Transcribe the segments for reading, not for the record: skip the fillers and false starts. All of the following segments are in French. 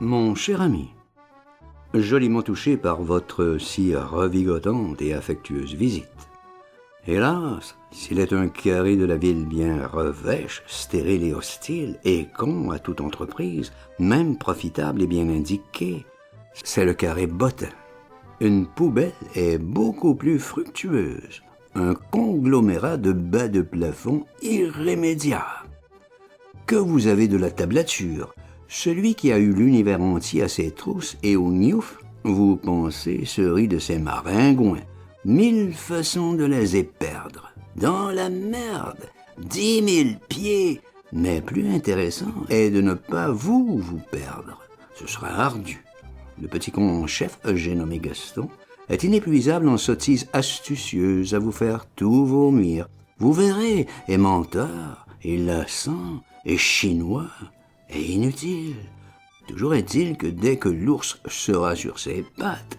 Mon cher ami, joliment touché par votre si revigotante et affectueuse visite. Hélas, s'il est un carré de la ville bien revêche, stérile et hostile, et con à toute entreprise, même profitable et bien indiqué, c'est le carré Bottin. Une poubelle est beaucoup plus fructueuse, un conglomérat de bas de plafond irrémédiable. Que vous avez de la tablature, celui qui a eu l'univers entier à ses trousses et au gnouf, vous pensez, se rit de ses maringouins. 1000 façons de les éperdre. Dans la merde, 10 000 pieds. Mais plus intéressant est de ne pas vous perdre. Ce sera ardu. Le petit con en chef, j'ai nommé Gaston, est inépuisable en sottises astucieuses à vous faire tout vomir. Vous verrez, est menteur, est lassant, est chinois, est inutile. Toujours est-il que dès que l'ours sera sur ses pattes,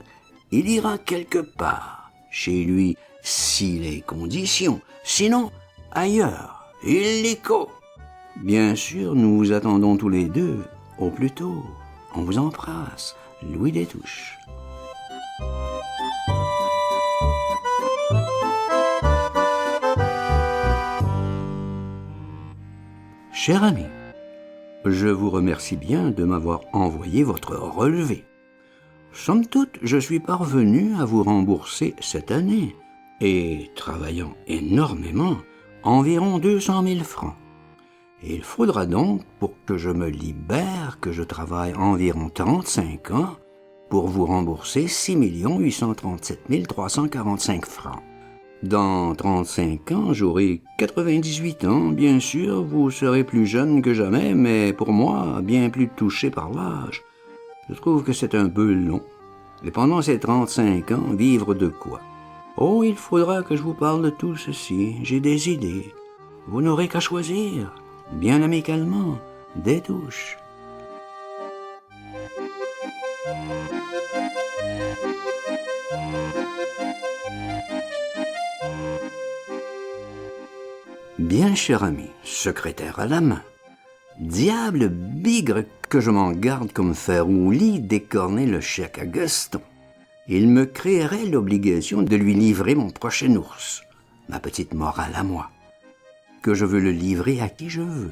il ira quelque part, chez lui, si les conditions, sinon ailleurs, illico. Bien sûr, nous vous attendons tous les deux, au plus tôt. On vous embrasse, Louis Détouche. Cher ami, je vous remercie bien de m'avoir envoyé votre relevé. Somme toute, je suis parvenu à vous rembourser cette année, et travaillant énormément, environ 200 000 francs. Il faudra donc, pour que je me libère, que je travaille environ 35 ans pour vous rembourser 6 837 345 francs. Dans 35 ans, j'aurai 98 ans, bien sûr, vous serez plus jeune que jamais, mais pour moi, bien plus touché par l'âge. Je trouve que c'est un peu long. Et pendant ces 35 ans, vivre de quoi? Oh, il faudra que je vous parle de tout ceci. J'ai des idées. Vous n'aurez qu'à choisir. Bien amicalement, Détouche. Bien cher ami, secrétaire à la main. Diable bigre que je m'en garde comme fer ou lit d'écorner le chèque à Gaston. Il me créerait l'obligation de lui livrer mon prochain ours, ma petite morale à moi, que je veux le livrer à qui je veux.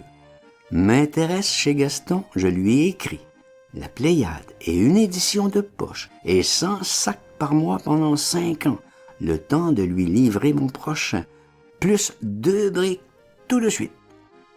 M'intéresse chez Gaston, je lui ai écrit la Pléiade et une édition de poche et 100 sacs par mois pendant 5 ans, le temps de lui livrer mon prochain, plus 2 briques tout de suite.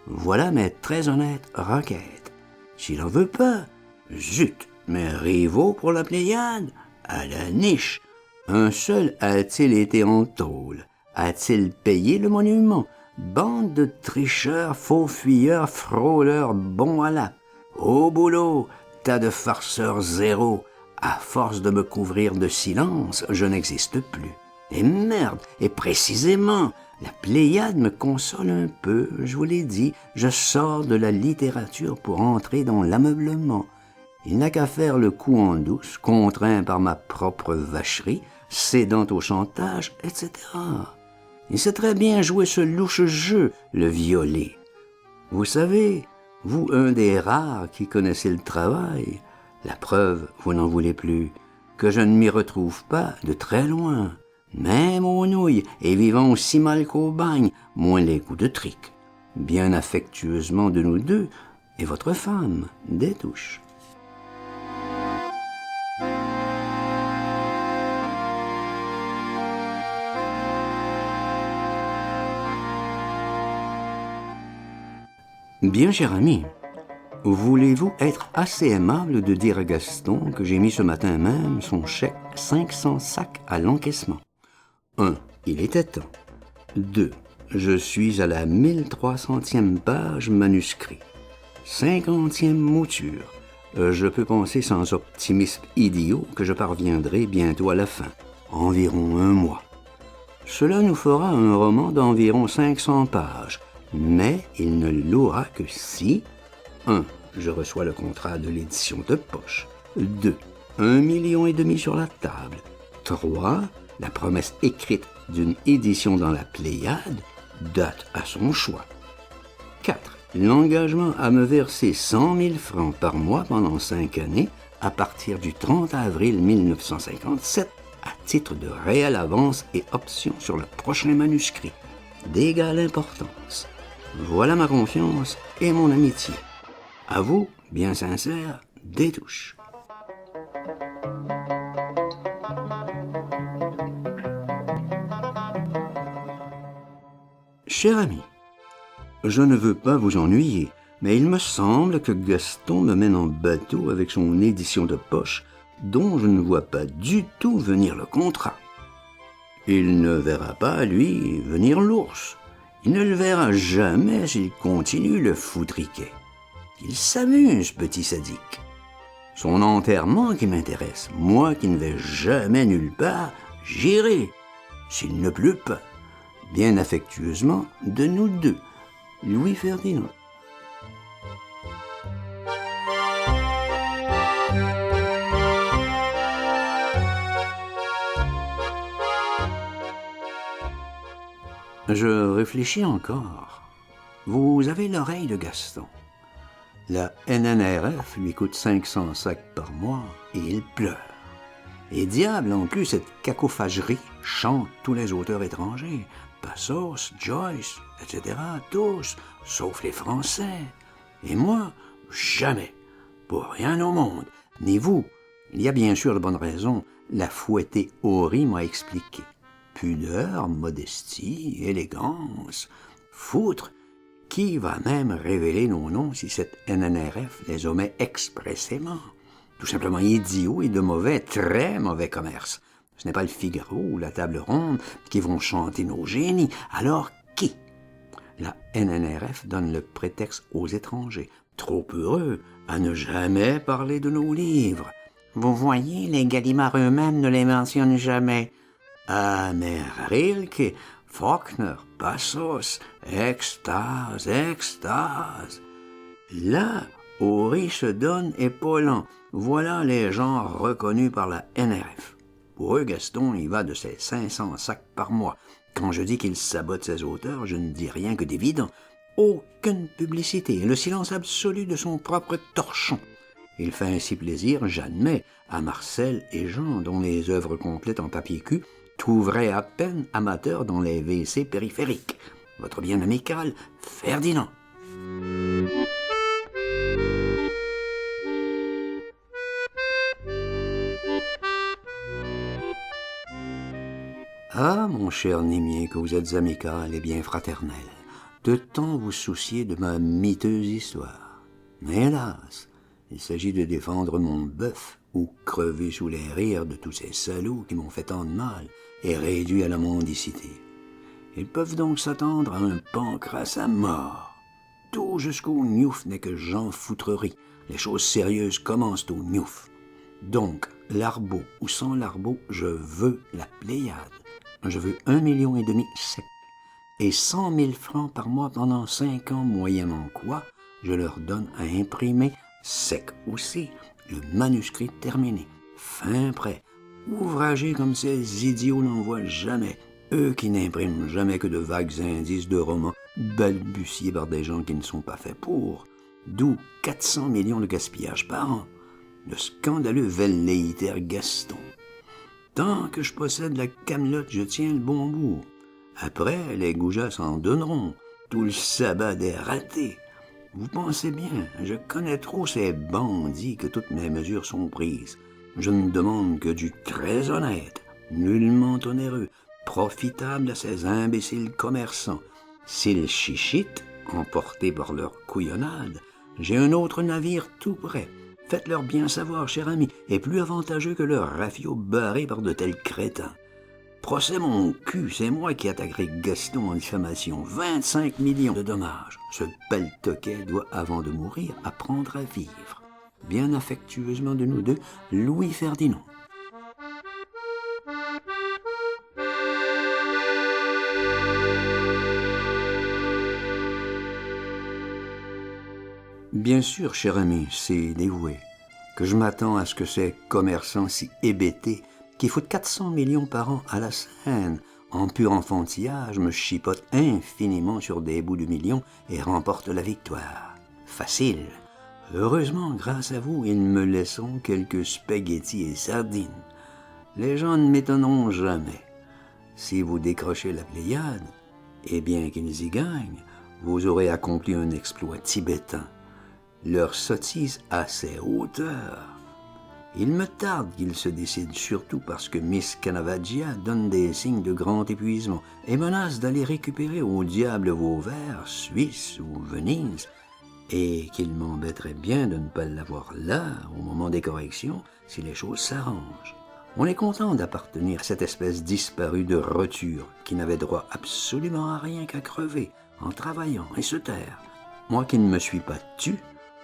Voilà mes très honnêtes requêtes. S'il en veut pas, zut, mes rivaux pour la Pléiade, à la niche. Un seul a-t-il été en tôle? A-t-il payé le monument? Bande de tricheurs, faux fuyeurs, frôleurs, bons à la. Au boulot, tas de farceurs zéro. À force de me couvrir de silence, je n'existe plus. Et merde, et précisément, la Pléiade me console un peu, je vous l'ai dit, je sors de la littérature pour entrer dans l'ameublement. Il n'a qu'à faire le coup en douce, contraint par ma propre vacherie, cédant au chantage, etc. Il sait très bien jouer ce louche jeu, le violet. Vous savez, vous, un des rares qui connaissez le travail, la preuve, vous n'en voulez plus, que je ne m'y retrouve pas de très loin, même aux nouilles et vivant aussi mal qu'au bagne, moins les coups de trick. Bien affectueusement de nous deux, et votre femme, Détouche. Bien cher ami, voulez-vous être assez aimable de dire à Gaston que j'ai mis ce matin même son chèque 500 sacs à l'encaissement? 1. Il était temps. 2. Je suis à la 1300e page manuscrit. 50e mouture. Je peux penser sans optimisme idiot que je parviendrai bientôt à la fin, environ 1 mois. Cela nous fera un roman d'environ 500 pages, mais il ne l'aura que si 1. Je reçois le contrat de l'édition de poche. 2. 1,5 million sur la table. 3. La promesse écrite d'une édition dans la Pléiade, date à son choix. 4. l'engagement à me verser 100 000 francs par mois pendant 5 années à partir du 30 avril 1957 à titre de réelle avance et option sur le prochain manuscrit, d'égale importance. Voilà ma confiance et mon amitié. À vous, bien sincère, Détouche. Cher ami, je ne veux pas vous ennuyer, mais il me semble que Gaston me mène en bateau avec son édition de poche, dont je ne vois pas du tout venir le contrat. Il ne verra pas, lui, venir l'ours. Il ne le verra jamais s'il continue le foutriquet. Il s'amuse, petit sadique. Son enterrement qui m'intéresse, moi qui ne vais jamais nulle part, j'irai, s'il ne pleut pas. Bien affectueusement, de nous deux, Louis Ferdinand. Je réfléchis encore. Vous avez l'oreille de Gaston. La NNRF lui coûte 500 sacs par mois et il pleure. Et diable, en plus, cette cacophagerie chante tous les auteurs étrangers. Passos, Joyce, etc., tous, sauf les Français. Et moi, jamais, pour rien au monde, ni vous. Il y a bien sûr de bonnes raisons. La fouettée Horry m'a expliqué. Pudeur, modestie, élégance, foutre. Qui va même révéler nos noms si cette NNRF les omet expressément? Tout simplement idiot et de mauvais, très mauvais commerce. Ce n'est pas le Figaro ou la Table Ronde qui vont chanter nos génies. Alors qui? La NNRF donne le prétexte aux étrangers, trop heureux à ne jamais parler de nos livres. Vous voyez, les Gallimards eux-mêmes ne les mentionnent jamais. Ah, mais Rilke, Faulkner, Passos, extase, extase. Là, Horry se donne et Pollan. Voilà les genres reconnus par la NRF. Pour eux, Gaston, il va de ses 500 sacs par mois. Quand je dis qu'il sabote ses auteurs, je ne dis rien que d'évident. Aucune publicité, le silence absolu de son propre torchon. Il fait ainsi plaisir, j'admets, à Marcel et Jean, dont les œuvres complètes en papier cul trouveraient à peine amateurs dans les WC périphériques. Votre bien amical, Ferdinand. Ah, mon cher Némien, que vous êtes amical et bien fraternel, de tant vous soucier de ma miteuse histoire. Mais hélas, il s'agit de défendre mon bœuf ou crever sous les rires de tous ces salauds qui m'ont fait tant de mal et réduit à la mendicité. Ils peuvent donc s'attendre à un pancrace à mort. Tout jusqu'au Niouf n'est que j'enfoutrerie. Les choses sérieuses commencent au Niouf. Donc, Larbeau ou sans Larbeau, je veux la Pléiade. Je veux 1,5 million sec et 100 000 francs par mois pendant 5 ans, moyennant quoi je leur donne à imprimer, sec aussi, le manuscrit terminé, fin prêt, ouvragé comme ces idiots n'en voient jamais, eux qui n'impriment jamais que de vagues indices de romans balbutiés par des gens qui ne sont pas faits pour, d'où 400 millions de gaspillage par an, le scandaleux velléitaire Gaston. Tant que je possède la camelote, je tiens le bon bout. Après, les goujats s'en donneront. Tout le sabbat des ratés. Vous pensez bien, je connais trop ces bandits que toutes mes mesures sont prises. Je ne demande que du très honnête, nullement onéreux, profitable à ces imbéciles commerçants. S'ils chichitent, emportés par leur couillonnade, j'ai un autre navire tout prêt. Faites-leur bien savoir, cher ami, est plus avantageux que leur rafio barré par de tels crétins. Procès mon cul, c'est moi qui attaquerai Gaston en diffamation. 25 millions de dommages. Ce paltoquet doit, avant de mourir, apprendre à vivre. Bien affectueusement de nous deux, Louis Ferdinand. Bien sûr, cher ami, c'est dévoué, que je m'attends à ce que ces commerçants si hébétés, qui foutent 400 millions par an à la scène, en pur enfantillage, me chipote infiniment sur des bouts de millions et remporte la victoire. Facile. Heureusement, grâce à vous, ils me laisseront quelques spaghettis et sardines. Les gens ne m'étonneront jamais. Si vous décrochez la Pléiade, et bien qu'ils y gagnent, vous aurez accompli un exploit tibétain. Leur sottise à ces hauteurs. Il me tarde qu'ils se décident, surtout parce que Miss Canavaggia donne des signes de grand épuisement et menace d'aller récupérer au diable vos vers, Suisse ou Venise, et qu'il m'embêterait bien de ne pas l'avoir là, au moment des corrections, si les choses s'arrangent. On est content d'appartenir à cette espèce disparue de roture qui n'avait droit absolument à rien qu'à crever en travaillant et se taire. Moi qui ne me suis pas tu,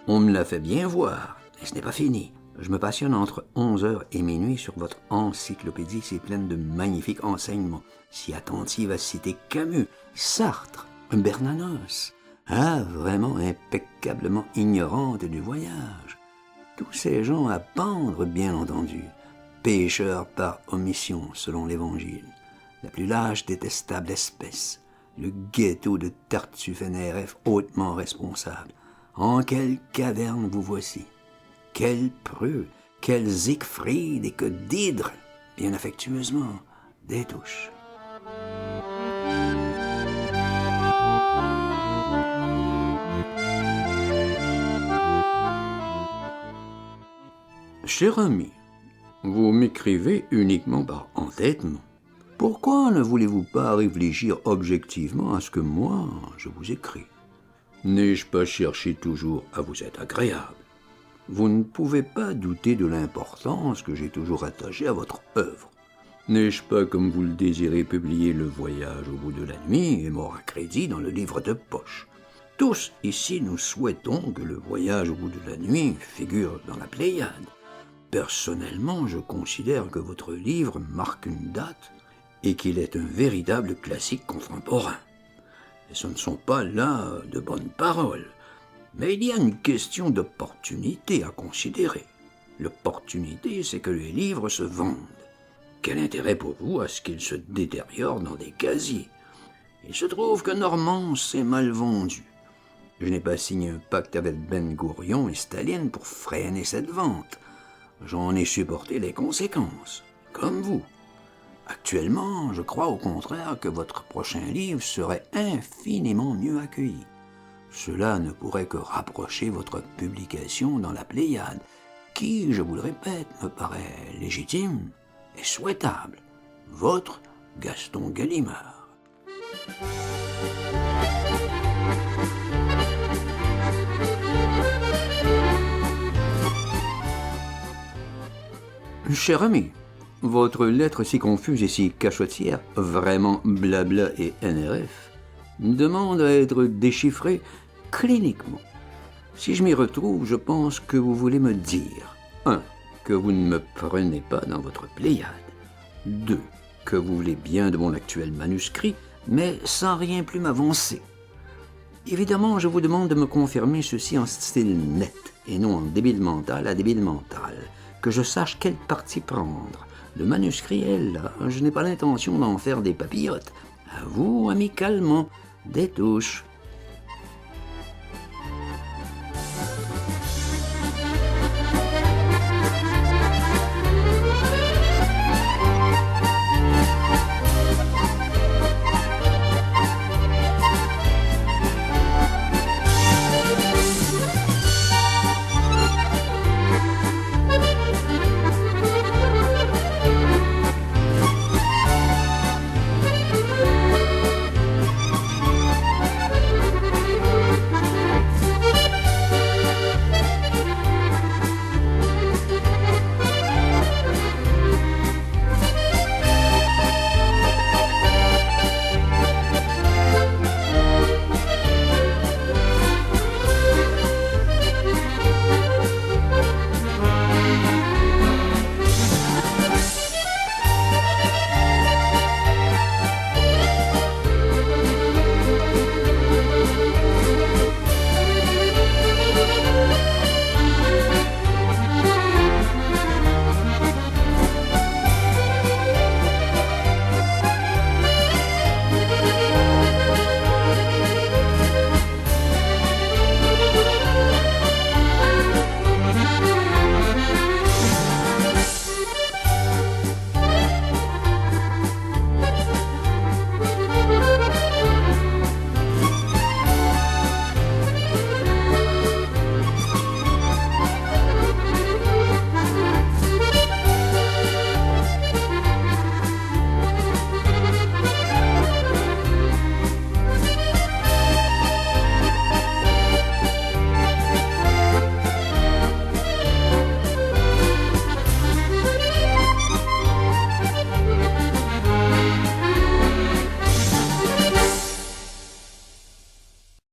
on me l'a fait bien voir, et ce n'est pas fini. Je me passionne entre 11h et minuit sur votre encyclopédie si pleine de magnifiques enseignements, si attentive à citer Camus, Sartre, Bernanos, vraiment impeccablement ignorante du voyage. Tous ces gens à pendre, bien entendu, pécheurs par omission selon l'Évangile, la plus lâche détestable espèce, le ghetto de Tartuffe NRF hautement responsable. En quelle caverne vous voici? Quel preux, quel Siegfried et que d'hydre, bien affectueusement, des touches. Cher ami, vous m'écrivez uniquement par entêtement. Pourquoi ne voulez-vous pas réfléchir objectivement à ce que moi, je vous écris? N'ai-je pas cherché toujours à vous être agréable? Vous ne pouvez pas douter de l'importance que j'ai toujours attachée à votre œuvre. N'ai-je pas, comme vous le désirez, publié Le Voyage au bout de la nuit et Mort à crédit dans le livre de poche? Tous ici nous souhaitons que Le Voyage au bout de la nuit figure dans la Pléiade. Personnellement, je considère que votre livre marque une date et qu'il est un véritable classique contemporain. Et ce ne sont pas là de bonnes paroles. Mais il y a une question d'opportunité à considérer. L'opportunité, c'est que les livres se vendent. Quel intérêt pour vous à ce qu'ils se détériorent dans des casiers? Il se trouve que Normand s'est mal vendu. Je n'ai pas signé un pacte avec Ben Gourion et Staline pour freiner cette vente. J'en ai supporté les conséquences, comme vous. Actuellement, je crois au contraire que votre prochain livre serait infiniment mieux accueilli. Cela ne pourrait que rapprocher votre publication dans la Pléiade, qui, je vous le répète, me paraît légitime et souhaitable. Votre Gaston Gallimard. Cher ami, votre lettre si confuse et si cachotière, vraiment blabla et NRF, demande à être déchiffrée cliniquement. Si je m'y retrouve, je pense que vous voulez me dire 1. Que vous ne me prenez pas dans votre Pléiade. 2. Que vous voulez bien de mon actuel manuscrit, mais sans rien plus m'avancer. Évidemment, je vous demande de me confirmer ceci en style net, et non en débile mental à débile mental, que je sache quelle partie prendre. Le manuscrit est là, je n'ai pas l'intention d'en faire des papillotes. À vous, amicalement, des touches.